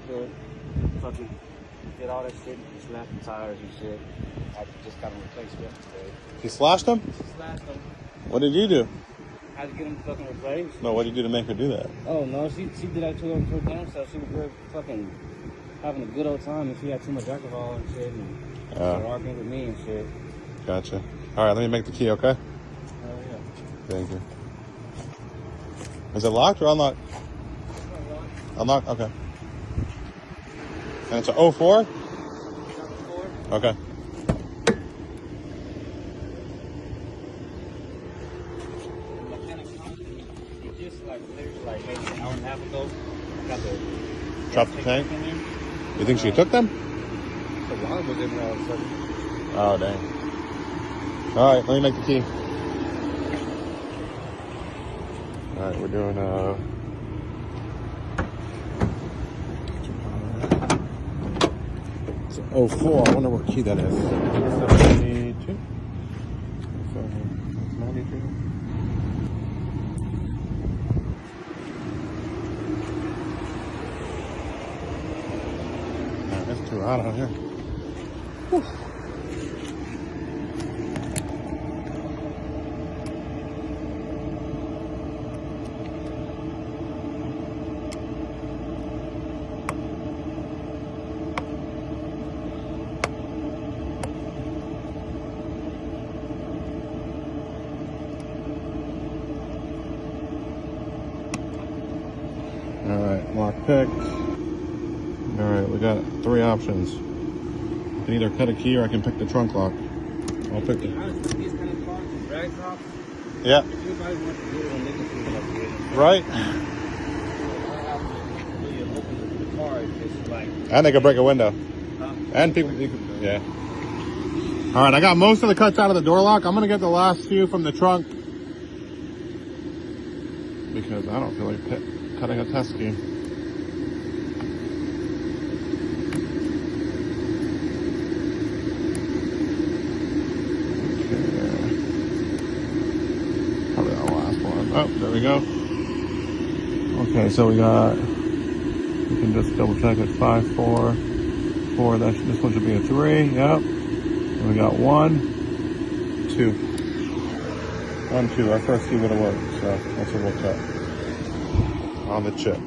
good. Fucking did all that shit, slapped the tires and shit. I just got them replaced yesterday. You slashed them? Slashed them. What did you do? I had to get them fucking replaced. No, what did you do to make her do that? Oh no, she did that to her damn self. She was really fucking having a good old time, and she had too much alcohol and shit, and started arguing with me and shit. Gotcha. All right, let me make the key, okay? Oh yeah. Thank you. Is it locked or unlocked? Unlocked? Okay. And it's a 04? Okay. Just like maybe an hour and a half ago, got the Dropped the tank? You think she took them? The alarm was in there all of a sudden. Oh, dang. All right, let me make the key. All right, we're doing it's 04. I wonder what key that is. 72? 93? It's too hot out here. Whew. All right, lock picked. All right, we got 3 options. I can either cut a key or I can pick the trunk lock. I'll pick the... These kind of cars, drag top. Yeah. Everybody wants to do it when they can see it up here. Right? And they can break a window. And people... Yeah. All right, I got most of the cuts out of the door lock. I'm going to get the last few from the trunk. Because I don't feel like cutting a test key. Probably the last one. Oh, there we go. Okay, so we can just double check it. 5, 4, 4. This one should be a 3. Yep. And we got 1, 2. 1, 2. Our first key would have worked, so that's what we'll cut on the chip.